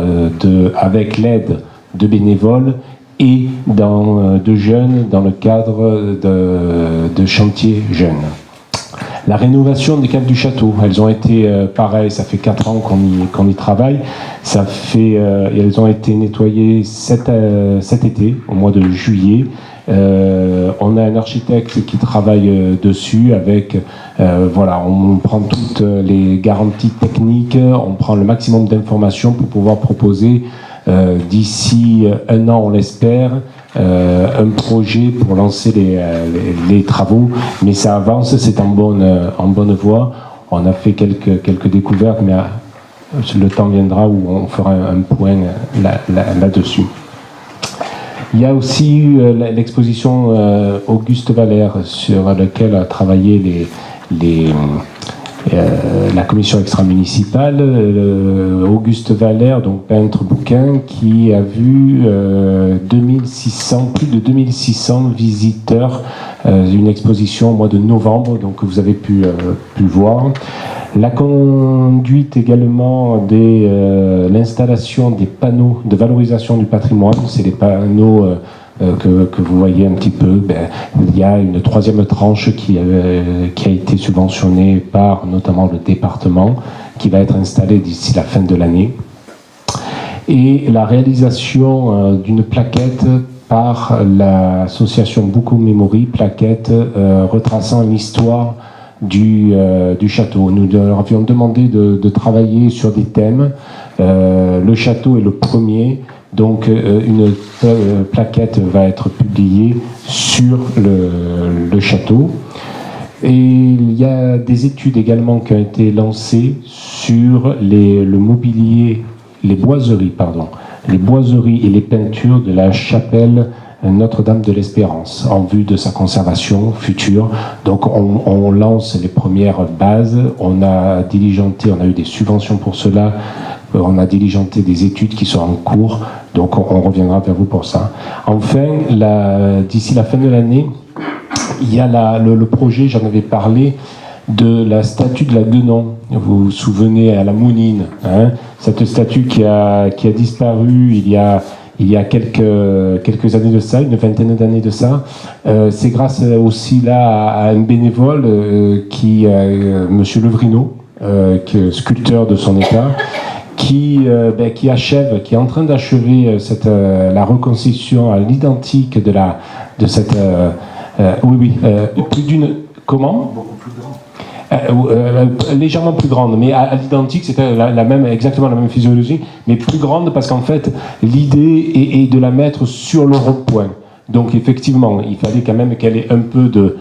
avec l'aide de bénévoles et de jeunes dans le cadre de chantiers jeunes. La rénovation des caves du château, elles ont été pareil, ça fait 4 ans qu'on y travaille. Elles ont été nettoyées cet été, au mois de juillet. On a un architecte qui travaille dessus avec, on prend toutes les garanties techniques, on prend le maximum d'informations pour pouvoir proposer d'ici 1 an, on l'espère, un projet pour lancer les travaux, mais ça avance, c'est en bonne voie. On a fait quelques découvertes, mais le temps viendra où on fera un point là-dessus. Il y a aussi eu l'exposition Auguste Valère, sur laquelle a travaillé la commission extra-municipale. Auguste Valère, donc peintre bouquin, qui a vu plus de 2600 visiteurs, une exposition au mois de novembre, donc que vous avez pu voir. La conduite également l'installation des panneaux de valorisation du patrimoine, c'est les panneaux que vous voyez un petit peu. Il y a une 3e tranche qui a été subventionnée par notamment le département, qui va être installée d'ici la fin de l'année. Et la réalisation d'une plaquette par l'association Boucau Memory, plaquette retraçant l'histoire du château. Nous leur avions demandé de travailler sur des thèmes. Le château est le premier, donc une plaquette va être publiée sur le château. Et il y a des études également qui ont été lancées sur le mobilier, les boiseries et les peintures de la chapelle Notre-Dame de l'Espérance en vue de sa conservation future. Donc on lance les premières bases, on a eu des subventions pour cela, on a diligenté des études qui sont en cours, donc on reviendra vers vous pour ça. Enfin, d'ici la fin de l'année, il y a le projet, j'en avais parlé, de la statue de la Guenon. Vous vous souvenez, à la Mounine, hein, cette statue qui a disparu il y a quelques années de ça, une vingtaine d'années de ça. C'est grâce aussi là à un bénévole Monsieur Levrino, sculpteur de son état, qui est en train d'achever la reconstitution à l'identique de cette plus d'une. Comment ? Beaucoup plus grande. Légèrement plus grande, mais à l'identique, c'était exactement la même physiologie, mais plus grande parce qu'en fait, l'idée est de la mettre sur le rond-point. Donc effectivement, il fallait quand même qu'elle ait un peu de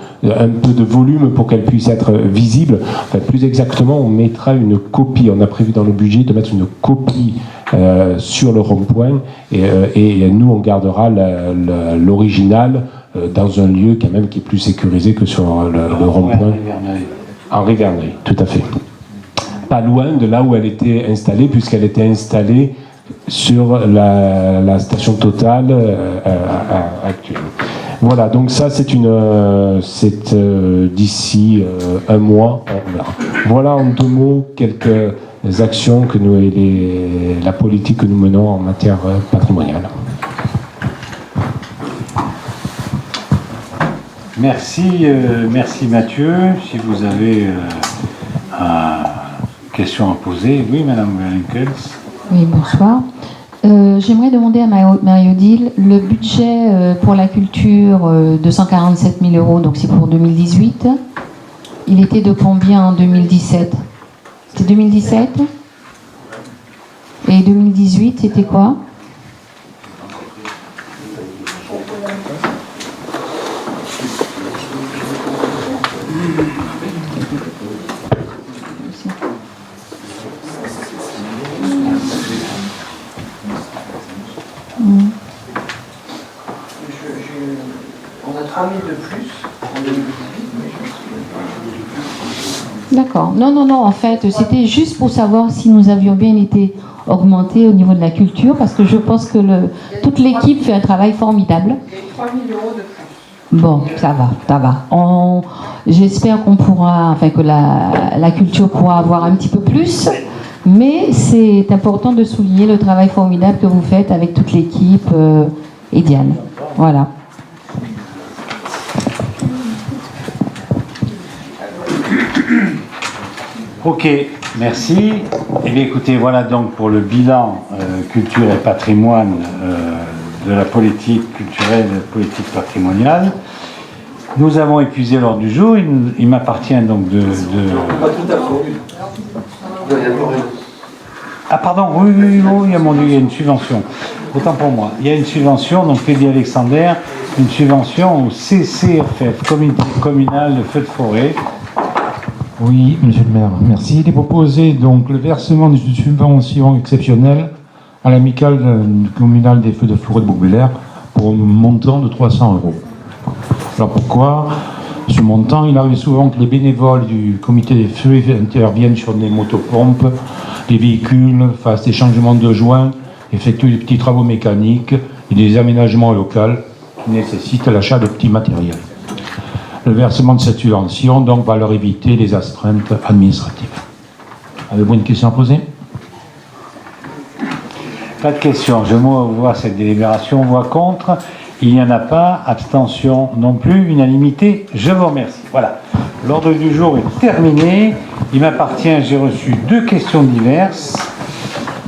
volume pour qu'elle puisse être visible. Enfin, plus exactement, on mettra une copie. On a prévu dans le budget de mettre une copie sur le rond-point et nous, on gardera l'original dans un lieu quand même qui est plus sécurisé que sur le rond-point. Henri Verneuil, tout à fait. Pas loin de là où elle était installée, puisqu'elle était installée sur la station Total actuelle. Voilà, donc ça c'est d'ici un mois, on verra. Voilà en 2 mots quelques actions que la politique que nous menons en matière patrimoniale. Merci Mathieu. Si vous avez question à poser, oui, Madame Berlinkels. Oui, bonsoir. J'aimerais demander à Marie-Odile le budget pour la culture de 147 000 euros, donc c'est pour 2018. Il était de combien en 2017 ? C'était 2017 ? Et 2018, c'était quoi ? On a 3 000 de plus en 2018, mais je D'accord. Non, en fait, c'était juste pour savoir si nous avions bien été augmentés au niveau de la culture, parce que je pense que toute l'équipe fait un travail formidable. il y a eu 3 000 euros de plus. Bon, ça va. J'espère que la culture pourra avoir un petit peu plus, mais c'est important de souligner le travail formidable que vous faites avec toute l'équipe et Diane. Voilà. Ok, merci. Eh bien, écoutez, voilà donc pour le bilan culture et patrimoine de la politique culturelle et de la politique patrimoniale. Nous avons épuisé l'ordre du jour. Il m'appartient donc de... Pas tout à fait. Ah pardon, oui, il y a une subvention. Autant pour moi. Il y a une subvention, donc Lady Alexander, une subvention au CCFF, Communauté communale de feux de forêt. Oui, monsieur le maire, merci. Il est proposé donc le versement d'une subvention exceptionnelle à l'amicale communale des feux de forêt de Bouc-Bélair pour un montant de 300 euros. Alors pourquoi ce montant? Il arrive souvent que les bénévoles du comité des feux interviennent sur des motopompes, des véhicules, fassent des changements de joints, effectuent des petits travaux mécaniques et des aménagements locaux qui nécessitent l'achat de petits matériels. Le versement de cette subvention donc va leur éviter les astreintes administratives. Avez-vous une question à poser? Pas de question. Je vois cette délibération. Voix contre. Il n'y en a pas. Abstention non plus. Unanimité. Je vous remercie. Voilà. L'ordre du jour est terminé. Il m'appartient, j'ai reçu 2 questions diverses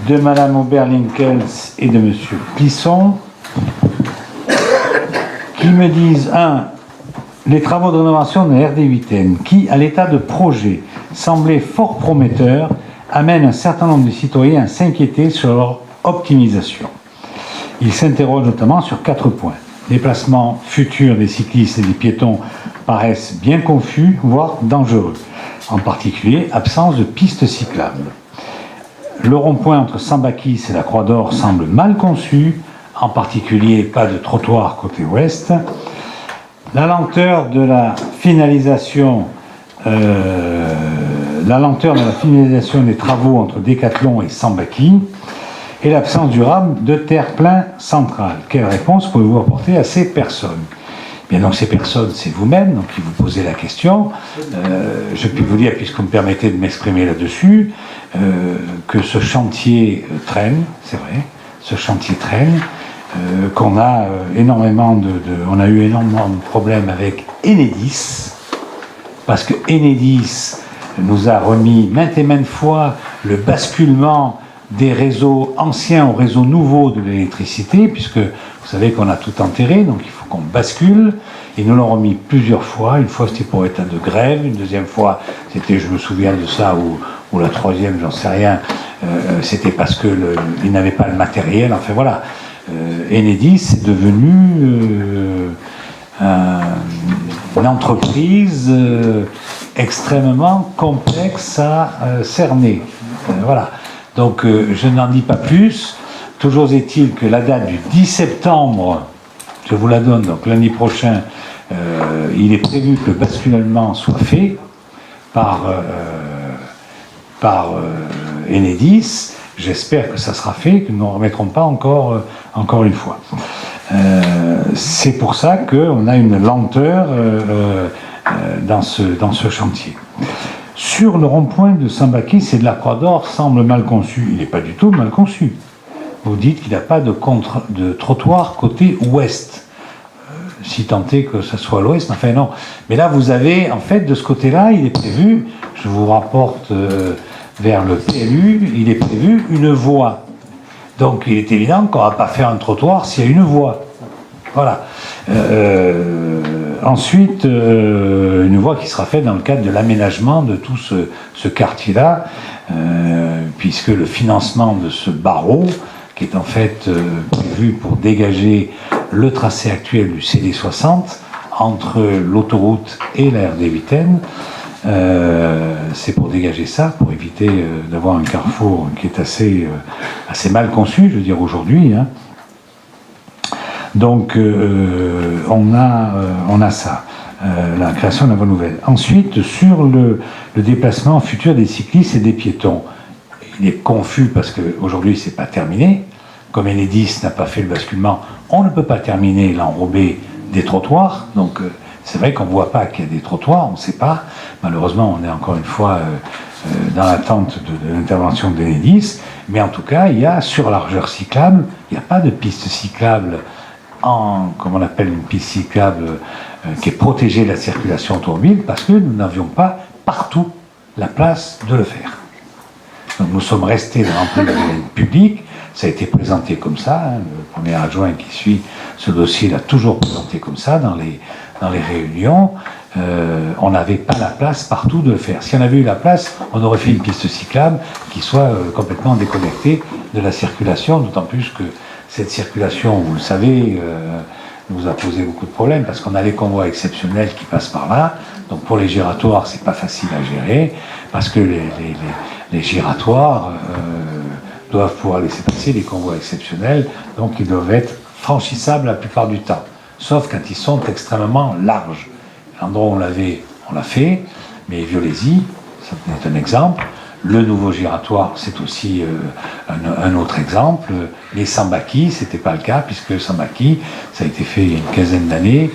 de Madame Oberlinkels et de Monsieur Plisson qui me disent les travaux de rénovation de la RD8N, qui, à l'état de projet, semblaient fort prometteurs, amènent un certain nombre de citoyens à s'inquiéter sur leur optimisation. Ils s'interrogent notamment sur 4 points. Les placements futurs des cyclistes et des piétons paraissent bien confus, voire dangereux. En particulier, absence de pistes cyclables. Le rond-point entre Sambakis et la Croix d'Or semble mal conçu, en particulier pas de trottoir côté ouest. La lenteur de la finalisation des travaux entre Décathlon et Sambaki et l'absence durable de terre-plein central. Quelle réponse pouvez-vous apporter à ces personnes? Bien, donc ces personnes, c'est vous-même, donc qui vous posez la question. Je puis vous dire, puisque vous me permettez de m'exprimer là-dessus, que ce chantier traîne, c'est vrai, ce chantier traîne, qu'on a on a eu énormément de problèmes avec Enedis, parce que Enedis nous a remis maintes et maintes fois le basculement des réseaux anciens aux réseaux nouveaux de l'électricité, puisque vous savez qu'on a tout enterré, donc il faut qu'on bascule. Ils nous l'ont remis plusieurs fois. Une fois c'était pour état de grève, une deuxième fois c'était, je me souviens de ça, ou la troisième, j'en sais rien, c'était parce qu'ils n'avaient pas le matériel. Enfin voilà, Enedis est devenu une entreprise extrêmement complexe à cerner. Voilà. Donc je n'en dis pas plus. Toujours est-il que la date du 10 septembre, je vous la donne, donc lundi prochain, il est prévu que le basculement soit fait par Enedis. J'espère que ça sera fait, que nous ne remettrons pas encore une fois. C'est pour ça qu'on a une lenteur dans ce chantier. Sur le rond-point de Sambakis et de la Croix d'Or semble mal conçu. Il n'est pas du tout mal conçu. Vous dites qu'il n'y a pas de trottoir côté ouest. Si tant est que ce soit l'ouest, enfin non. Mais là, vous avez, en fait, de ce côté-là, il est prévu, je vous rapporte vers le PLU, il est prévu une voie. Donc il est évident qu'on ne va pas faire un trottoir s'il y a une voie. Voilà. Ensuite, une voie qui sera faite dans le cadre de l'aménagement de tout ce quartier-là, puisque le financement de ce barreau, qui est en fait prévu pour dégager le tracé actuel du CD60 entre l'autoroute et la RD8N, c'est pour dégager ça, pour éviter d'avoir un carrefour qui est assez mal conçu, je veux dire aujourd'hui. Hein. Donc on a ça, la création de la voie nouvelle. Ensuite, sur le déplacement futur des cyclistes et des piétons, il est confus parce qu'aujourd'hui c'est pas terminé. Comme Enedis n'a pas fait le basculement, on ne peut pas terminer l'enrobé des trottoirs. Donc c'est vrai qu'on ne voit pas qu'il y a des trottoirs, on ne sait pas. Malheureusement, on est encore une fois dans l'attente de l'intervention d'Enedis. Mais en tout cas, il y a sur largeur cyclable, il n'y a pas de piste cyclable comme on appelle une piste cyclable qui est protégée de la circulation automobile parce que nous n'avions pas partout la place de le faire. Donc nous sommes restés dans l'entrée de la domaine publique. Ça a été présenté comme ça. Hein. Le premier adjoint qui suit ce dossier l'a toujours présenté comme ça dans les réunions. On n'avait pas la place partout de le faire. Si on avait eu la place, on aurait fait une piste cyclable qui soit complètement déconnectée de la circulation, d'autant plus que cette circulation, vous le savez, nous a posé beaucoup de problèmes parce qu'on a les convois exceptionnels qui passent par là. Donc pour les giratoires, c'est pas facile à gérer parce que les giratoires doivent pouvoir laisser passer les convois exceptionnels, donc ils doivent être franchissables la plupart du temps, sauf quand ils sont extrêmement larges. L'endroit où on l'a fait, mais Violesi, ça est un exemple. Le nouveau giratoire, c'est aussi un autre exemple. Les Sambaki, c'était pas le cas, puisque Sambaki, ça a été fait il y a une quinzaine d'années,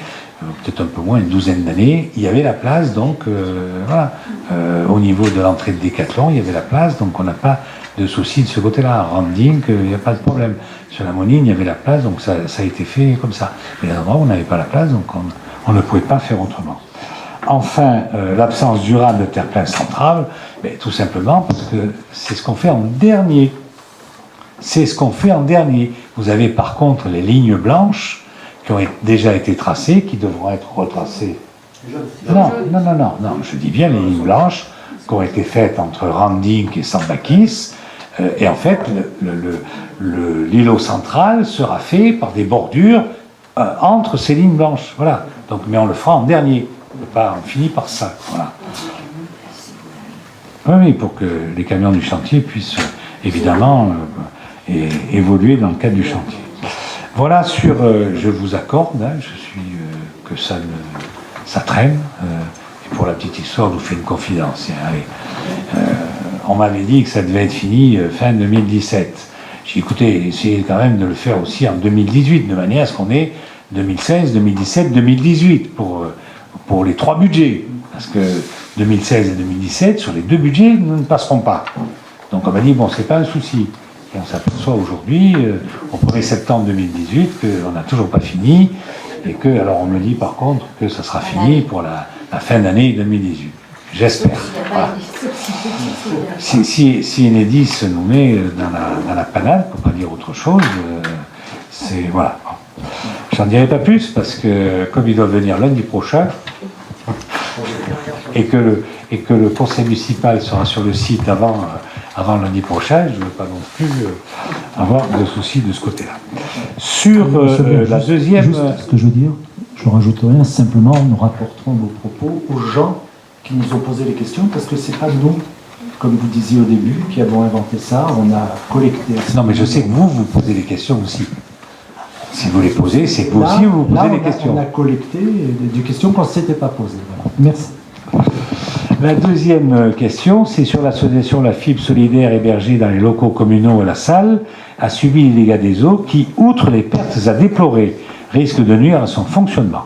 peut-être un peu moins, une douzaine d'années. Il y avait la place, donc voilà. Au niveau de l'entrée de Décathlon, il y avait la place, donc on n'a pas de souci de ce côté-là. À Randing, il n'y a pas de problème. Sur la Monine, il y avait la place, donc ça a été fait comme ça. Mais à l'endroit où on n'avait pas la place, donc on ne pouvait pas faire autrement. Enfin, l'absence durable de terre-plein central, tout simplement parce que c'est ce qu'on fait en dernier. C'est ce qu'on fait en dernier. Vous avez par contre les lignes blanches qui ont déjà été tracées, qui devront être retracées Non, je dis bien les lignes blanches qui ont été faites entre Randink et Sambakis. Et en fait, l'îlot central sera fait par des bordures entre ces lignes blanches. Voilà. Donc, mais on le fera en dernier. On finit par ça. Voilà. Oui, pour que les camions du chantier puissent évidemment évoluer dans le cadre du chantier. Voilà sur, je vous accorde, que ça traîne. Et pour la petite histoire, je vous fais une confidence. On m'avait dit que ça devait être fini fin 2017. J'ai dit, écoutez, essayez quand même de le faire aussi en 2018, de manière à ce qu'on ait 2016, 2017, 2018 pour les 3 budgets. Parce que 2016 et 2017, sur les 2 budgets, nous ne passerons pas. Donc on m'a dit, bon, c'est pas un souci. Et on s'aperçoit aujourd'hui, au 1er septembre 2018, qu'on n'a toujours pas fini, et que, alors on me dit par contre que ça sera fini pour la fin d'année 2018. J'espère. Voilà. Si Enedis nous met dans la panade, pour pas dire autre chose, c'est... Voilà. J'en dirai pas plus, parce que comme ils doivent venir lundi prochain, et que le conseil municipal sera sur le site avant lundi prochain, je ne veux pas non plus avoir de soucis de ce côté-là. Sur la deuxième... Juste ce que je veux dire, je ne rajoute rien, simplement nous rapporterons vos propos aux gens qui nous ont posé les questions, parce que c'est pas nous, comme vous disiez au début, qui avons inventé ça, on a collecté... Non, mais je sais que vous posez des questions aussi. Si vous les posez, c'est que vous aussi vous posez des questions. On a collecté des questions qu'on ne s'était pas posées. Voilà. Merci. La deuxième question, c'est sur l'association La Fibre Solidaire hébergée dans les locaux communaux et la salle, a subi les dégâts des eaux qui, outre les pertes à déplorer, risquent de nuire à son fonctionnement.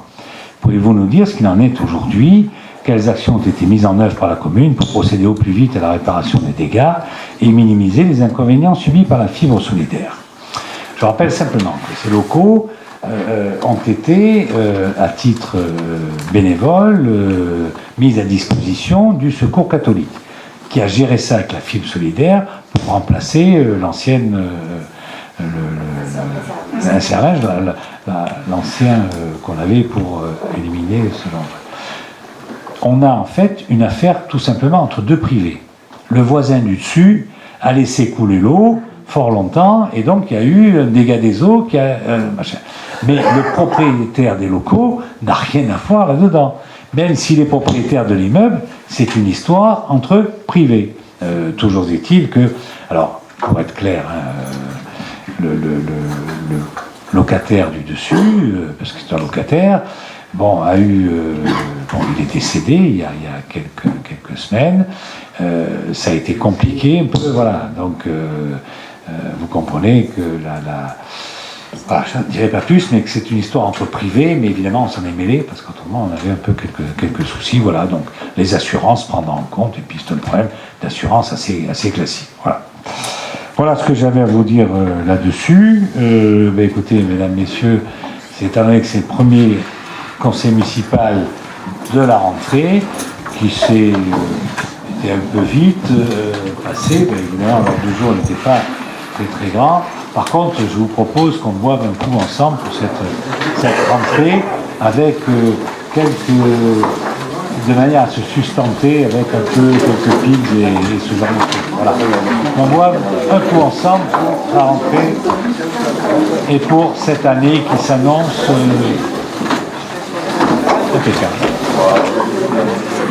Pouvez-vous nous dire ce qu'il en est aujourd'hui? Quelles actions ont été mises en œuvre par la commune pour procéder au plus vite à la réparation des dégâts et minimiser les inconvénients subis par la fibre solidaire? Je rappelle simplement que ces locaux ont été, à titre bénévole, mis à disposition du Secours catholique, qui a géré ça avec la fibre solidaire pour remplacer l'ancienne, l'inserrage, l'ancien qu'on avait pour éliminer ce genre. On a en fait une affaire tout simplement entre 2 privés. Le voisin du dessus a laissé couler l'eau fort longtemps, et donc il y a eu un dégât des eaux, machin. Mais le propriétaire des locaux n'a rien à voir là-dedans. Même s'il est propriétaire de l'immeuble, c'est une histoire entre privés. Toujours est-il que, alors, pour être clair, le locataire du dessus, parce que c'est un locataire, bon, il est décédé il y a quelques semaines. Ça a été compliqué un peu, voilà. Donc, vous comprenez que voilà, je ne dirais pas plus, mais que c'est une histoire entre privés, mais évidemment on s'en est mêlé, parce qu'autrement on avait un peu quelques soucis, voilà, donc les assurances prendre en compte, et puis c'est un problème d'assurance assez classique. Voilà ce que j'avais à vous dire là-dessus. Écoutez, mesdames, messieurs, c'est étant donné que c'est le premier conseil municipal de la rentrée, qui s'est été un peu vite passé, évidemment, alors 2 jours n'était pas très grand. Par contre, je vous propose qu'on boive un coup ensemble pour cette rentrée, avec de manière à se sustenter avec quelques pigs et ce genre de choses. Voilà. On boive un coup ensemble pour la rentrée et pour cette année qui s'annonce impeccable.